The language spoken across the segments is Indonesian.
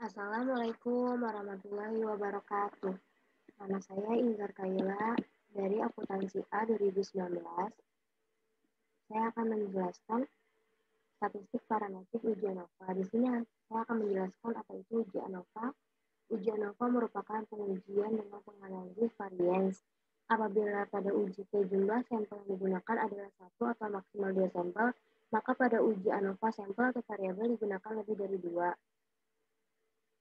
Assalamualaikum warahmatullahi wabarakatuh. Nama saya Inggar Kaila dari Akuntansi A 2019. Saya akan menjelaskan statistik parametik uji ANOVA. Di sini saya akan menjelaskan apa itu uji ANOVA. Uji ANOVA merupakan pengujian dengan menganalisis varians. Apabila pada uji T jumlah sampel yang digunakan adalah 1 atau maksimal 2 sampel, maka pada uji ANOVA sampel atau variabel digunakan lebih dari 2.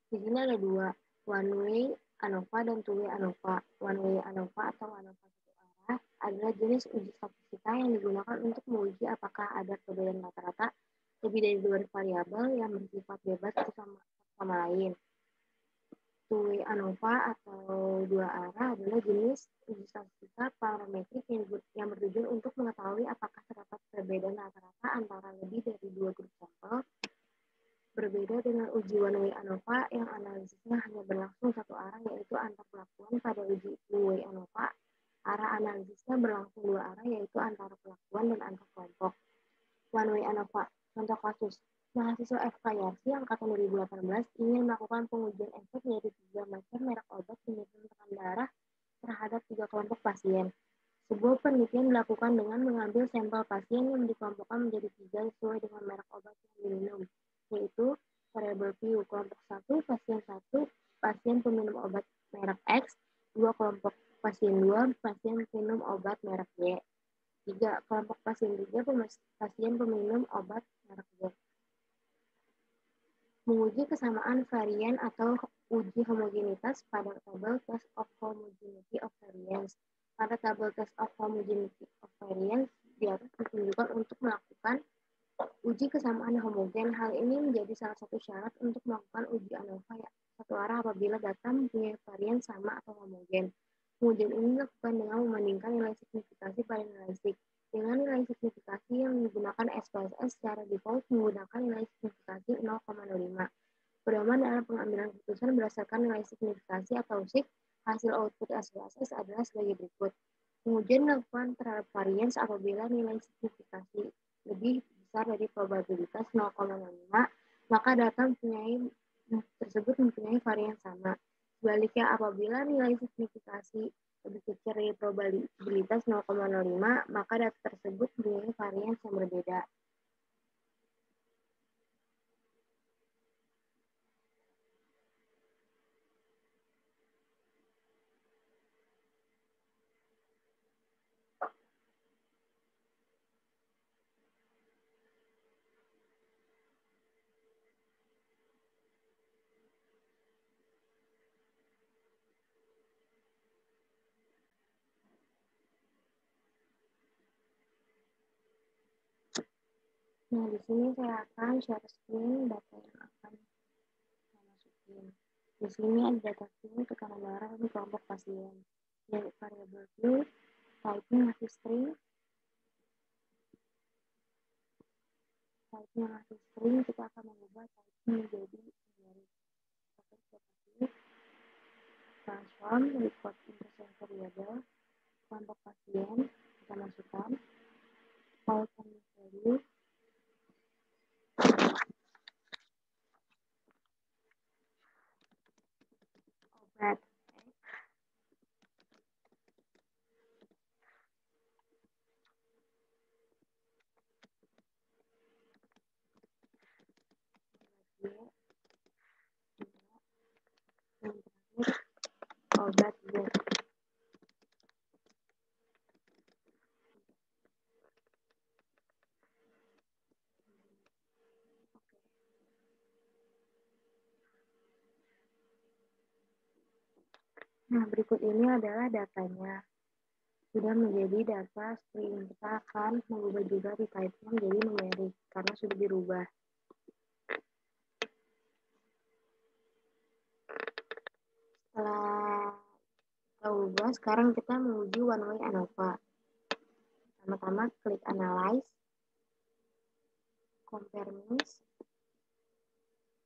Di sini ada 2, one way ANOVA dan two way ANOVA. One way ANOVA atau ANOVA satu arah adalah jenis uji statistika yang digunakan untuk menguji apakah ada perbedaan rata-rata lebih dari 2 variabel yang bersifat bebas satu sama lain. Two way ANOVA atau dua arah adalah jenis uji statistika parametrik yang bertujuan untuk mengetahui apakah terdapat perbedaan rata-rata antara lebih dari 2 grup sampel. Berbeda dengan uji one way ANOVA yang analisisnya hanya berlangsung satu arah, yaitu antar pelakuan. Pada uji two way ANOVA, arah analisisnya berlangsung dua arah, yaitu antara pelakuan dan antar kelompok. One way ANOVA, contoh kasus, mahasiswa FKYRC angkatan 2018 ingin melakukan pengujian efek yaitu 3 macam merek obat penyusun tekanan darah terhadap 3 kelompok pasien. Sebuah penelitian dilakukan dengan mengambil sampel pasien yang dikelompokkan menjadi 3 sesuai dengan merek obat yang diminum, yaitu variabel Q, kelompok 1, pasien 1, pasien peminum obat merek X, 2 kelompok pasien 2, pasien peminum obat merek Y, 3 kelompok pasien 3, pasien peminum obat merek Y. Menguji kesamaan varian atau uji homogenitas pada tabel test of homogeneity of variance. Pada tabel test of homogeneity of variance di atas ditunjukkan untuk melakukan uji kesamaan homogen. Hal ini menjadi salah satu syarat untuk melakukan uji ANOVA satu arah apabila data mempunyai varian sama atau homogen. Pengujian ini dilakukan dengan membandingkan nilai signifikasi pada nilai sig. Dengan nilai signifikasi yang menggunakan SPSS secara default menggunakan nilai signifikasi 0,05. Pedoman dalam pengambilan keputusan berdasarkan nilai signifikasi atau sig, hasil output SPSS adalah sebagai berikut. Pengujian dilakukan terhadap varians apabila nilai signifikasi lebih besar dari probabilitas 0,05, maka data tersebut mempunyai varian sama. Sebaliknya, apabila nilai signifikasi lebih kecil dari probabilitas 0,05, maka data tersebut mempunyai varian yang berbeda. Nah, di sini saya akan share screen data yang akan saya masukin. Di sini ada data Q tekanan darah di kelompok pasien. Yaitu variabel Q, type-nya masih string. Type-nya masih string, kita akan mengubah type-nya menjadi numerik. Transform record into variable. Kelompok pasien, kita masukkan. Call value. Obat Y, yang terakhir obat Z. Nah, berikut ini adalah datanya. Sudah menjadi data string. Kita akan mengubah juga di type-nya menjadi numerik karena sudah dirubah. Setelah kita ubah, sekarang kita menguji one way ANOVA. Pertama-tama klik analyze, compare means,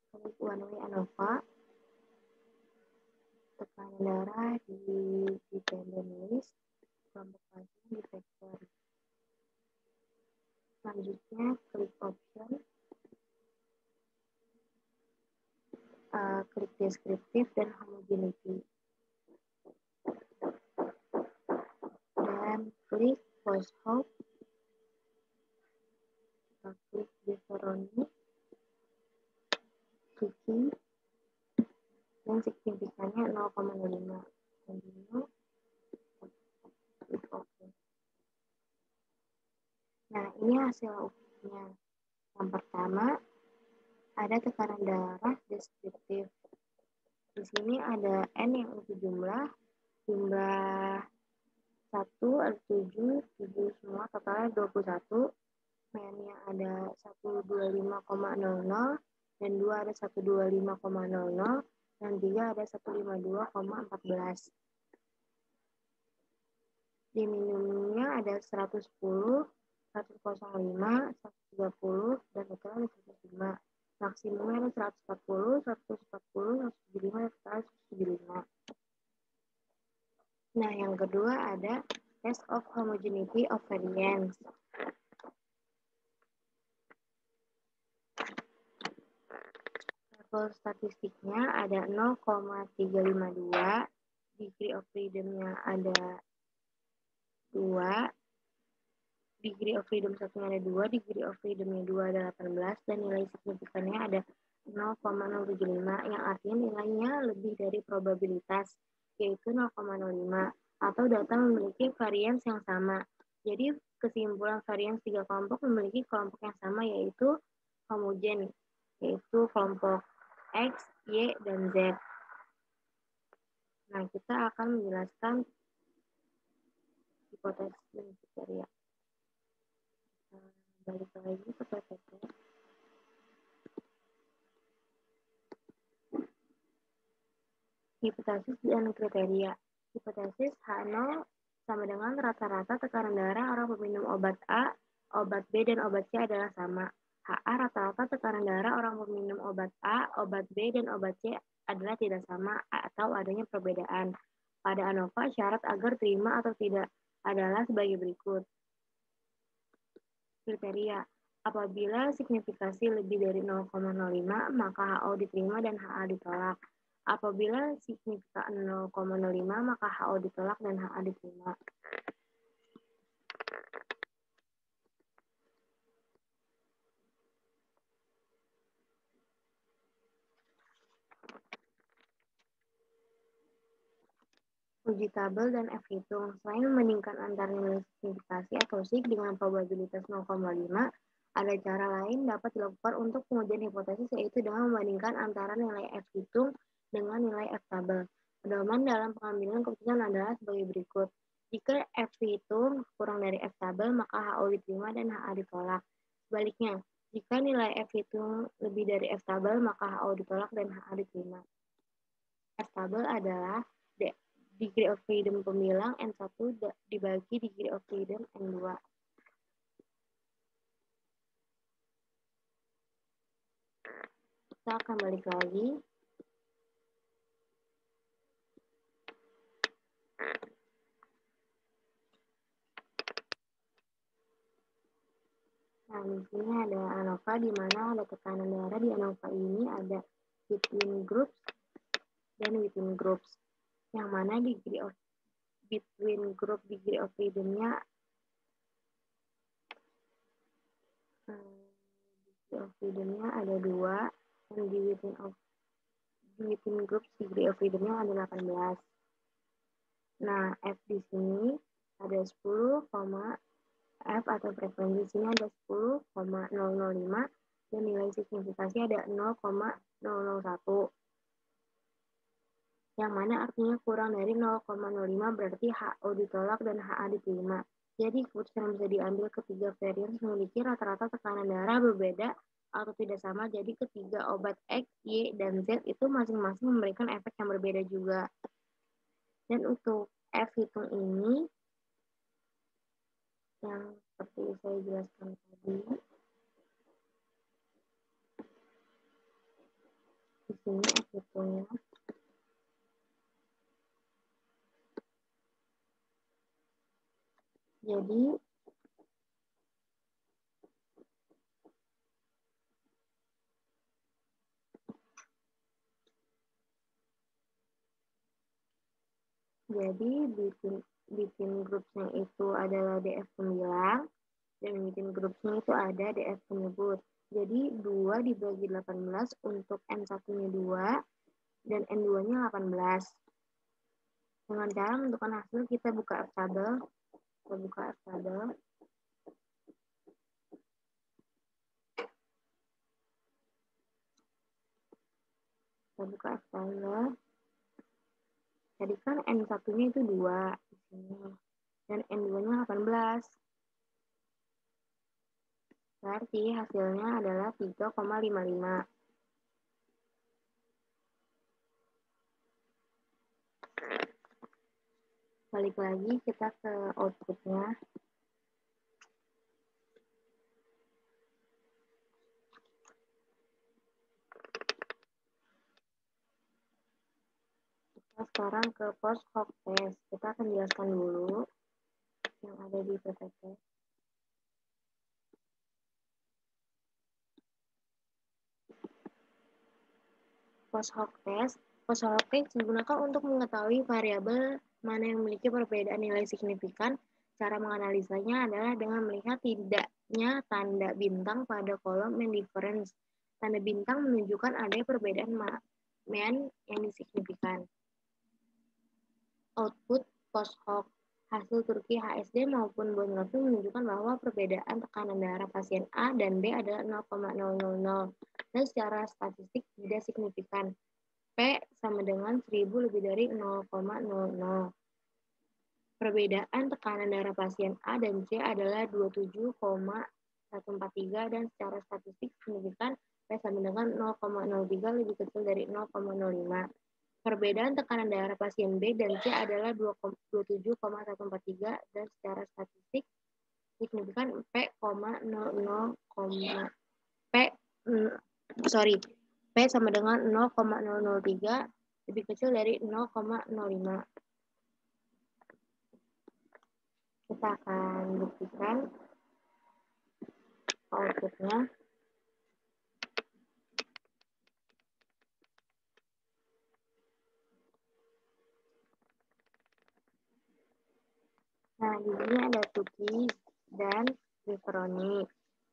klik one way ANOVA, tekanan darah di dependent list, kelompok pasien di vector. Selanjutnya klik option, klik deskriptif dan homogeneity. Dan klik post hope, kita klik Beveroni, Suki, dan signifikannya 0,05. Continue, klik OK. Nah, ini hasil ukurnya. Yang pertama, ada tekanan darah deskriptif. Di sini ada N yang untuk jumlah 1, ada 7 semua, totalnya 21. N-nya ada 125,00, dan 2 ada 125,00, dan 3 ada 152,14. Di minimumnya ada 110, 105, 130, dan totalnya 105. Maksimumnya ada 140, 175, 175, dan totalnya 175. Nah, yang kedua ada test of homogeneity of variance. Level statistiknya ada 0,352, degree of freedom-nya ada 2, degree of freedom satunya ada 2, degree of freedom-nya 2 ada 18, dan nilai signifikannya ada 0,075, yang artinya nilainya lebih dari probabilitas, yaitu 0,05, atau data memiliki varians yang sama. Jadi kesimpulan varians 3 kelompok memiliki kelompok yang sama, yaitu homogen, yaitu kelompok X, Y, dan Z. Nah, kita akan menjelaskan hipotesis dan kriteria. Balik lagi ke PPT. Hipotesis dan kriteria. Hipotesis H0 sama dengan rata-rata tekanan darah orang peminum obat A, obat B, dan obat C adalah sama. HA rata-rata tekanan darah orang peminum obat A, obat B, dan obat C adalah tidak sama atau adanya perbedaan. Pada ANOVA, syarat agar terima atau tidak adalah sebagai berikut. Kriteria. Apabila signifikasi lebih dari 0,05, maka HO diterima dan HA ditolak. Apabila signifikan 0,05, maka HO ditolak dan HA diterima. Uji tabel dan F hitung. Selain membandingkan antara nilai signifikasi atau sig dengan probabilitas 0,5, ada cara lain dapat dilakukan untuk pengujian hipotesis, yaitu dengan membandingkan antara nilai F hitung dengan nilai F tabel. Pedoman dalam pengambilan keputusan adalah sebagai berikut. Jika F hitung kurang dari F tabel, maka HO diterima dan HA ditolak. Sebaliknya, jika nilai F hitung lebih dari F tabel, maka HO ditolak dan HA diterima. F tabel adalah degree of freedom pembilang N1 dibagi degree of freedom N2. Kita akan balik lagi. Nah, di sini ada ANOVA, di mana ada tekanan darah. Di ANOVA ini ada between groups dan within groups. Yang mana degree of between group degree of freedom-nya ada 2, dan di within group degree of freedom-nya ada 18. Nah, F di sini ada 10, F atau frekuensi sini ada 10,005, dan nilai signifikasi ada 0,001. Yang mana artinya kurang dari 0,05 berarti HO ditolak dan HA diterima. Jadi keputusan yang bisa diambil ketiga varians memiliki rata-rata tekanan darah berbeda atau tidak sama. Jadi ketiga obat X, Y, dan Z itu masing-masing memberikan efek yang berbeda juga. Dan untuk F hitung ini yang seperti saya jelaskan tadi, di sini F hitungnya jadi Jadi bikin grupnya itu adalah DF9 dan bikin grupnya itu ada DF penyebut. Jadi 2 dibagi 18 untuk N1-nya 2 dan N2-nya 18. Dengan cara menentukan hasil kita buka F tabel. Kita buka F tabel. Kita buka F tabel. Jadi kan N1-nya itu 2 di sini. Dan N2-nya 18. Berarti hasilnya adalah 3,55. Balik lagi kita ke outputnya. Kita sekarang ke post hoc test. Kita akan jelaskan dulu yang ada di PPT. Post hoc test. Post hoc test digunakan untuk mengetahui variabel mana yang memiliki perbedaan nilai signifikan. Cara menganalisanya adalah dengan melihat tidaknya tanda bintang pada kolom main difference. Tanda bintang menunjukkan adanya perbedaan main yang signifikan. Output post hoc. Hasil Turki HSD maupun Bonraffi menunjukkan bahwa perbedaan tekanan darah pasien A dan B adalah 0,000 dan secara statistik tidak signifikan. P sama dengan 1000 lebih dari 0,00. Perbedaan tekanan darah pasien A dan C adalah 27,143 dan secara statistik signifikan P sama dengan 0,03 lebih kecil dari 0,05. Perbedaan tekanan darah pasien B dan C adalah 27,143 dan secara statistik signifikan P, P sama dengan 0,003 lebih kecil dari 0,05. Kita akan buktikan outputnya. Nah, di sini ada Tuki dan Beveroni.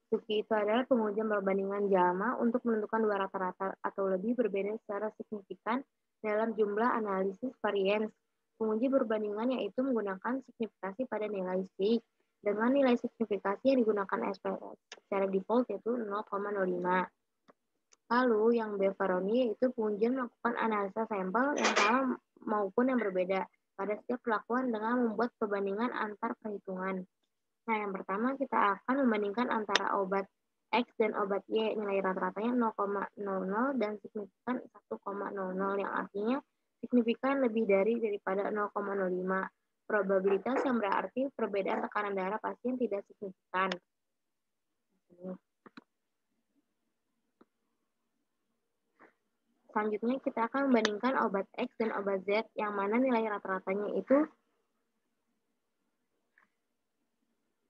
Tuki itu adalah pengujian perbandingan JAMA untuk menentukan dua rata-rata atau lebih berbeda secara signifikan dalam jumlah analisis varians. Penguji perbandingan yaitu menggunakan signifikasi pada nilai sig dengan nilai signifikasi yang digunakan SPS secara default yaitu 0,05. Lalu yang Beveroni yaitu pengujian melakukan analisa sampel yang sama maupun yang berbeda pada setiap perlakuan dengan membuat perbandingan antar perhitungan. Nah, yang pertama kita akan membandingkan antara obat X dan obat Y. Nilai rata-ratanya 0,00 dan signifikan 1,00 yang artinya signifikan lebih daripada 0,05. Probabilitas yang berarti perbedaan tekanan darah pasien tidak signifikan. Selanjutnya kita akan membandingkan obat X dan obat Z yang mana nilai rata-ratanya itu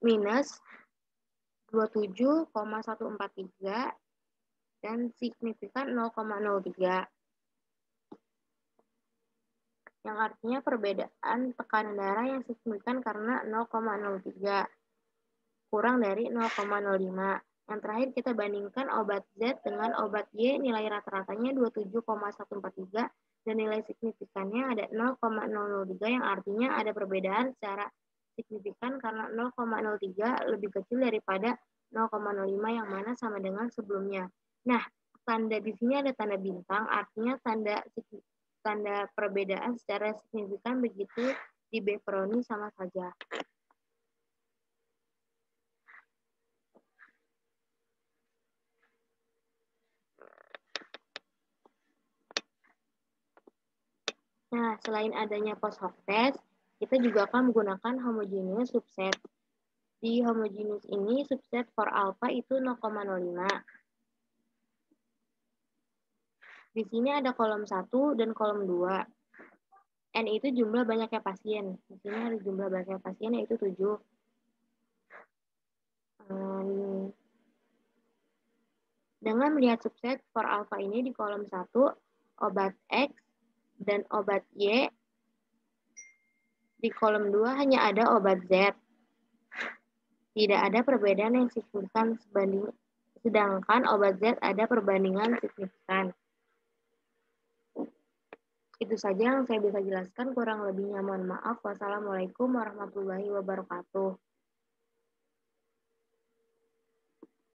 minus 27,143 dan signifikan 0,03. Yang artinya perbedaan tekanan darah yang signifikan karena 0,03 kurang dari 0,05. Yang terakhir kita bandingkan obat Z dengan obat Y, nilai rata-ratanya 27,143 dan nilai signifikannya ada 0,003 yang artinya ada perbedaan secara signifikan karena 0,03 lebih kecil daripada 0,05 yang mana sama dengan sebelumnya. Nah, tanda di sini ada tanda bintang, artinya tanda perbedaan secara signifikan begitu di Beveroni sama saja. Nah, selain adanya post hoc test, kita juga akan menggunakan homogeneous subset. Di homogeneous ini, subset for alpha itu 0,05. Di sini ada kolom 1 dan kolom 2. N itu jumlah banyaknya pasien. Di sini ada jumlah banyaknya pasien yaitu 7. Dengan melihat subset for alpha ini di kolom 1, obat X dan obat Y Di kolom 2 hanya ada obat Z. Tidak ada perbedaan yang signifikan sedangkan obat Z ada perbandingan signifikan. Itu saja yang saya bisa jelaskan, kurang lebihnya mohon maaf. Wassalamualaikum warahmatullahi wabarakatuh.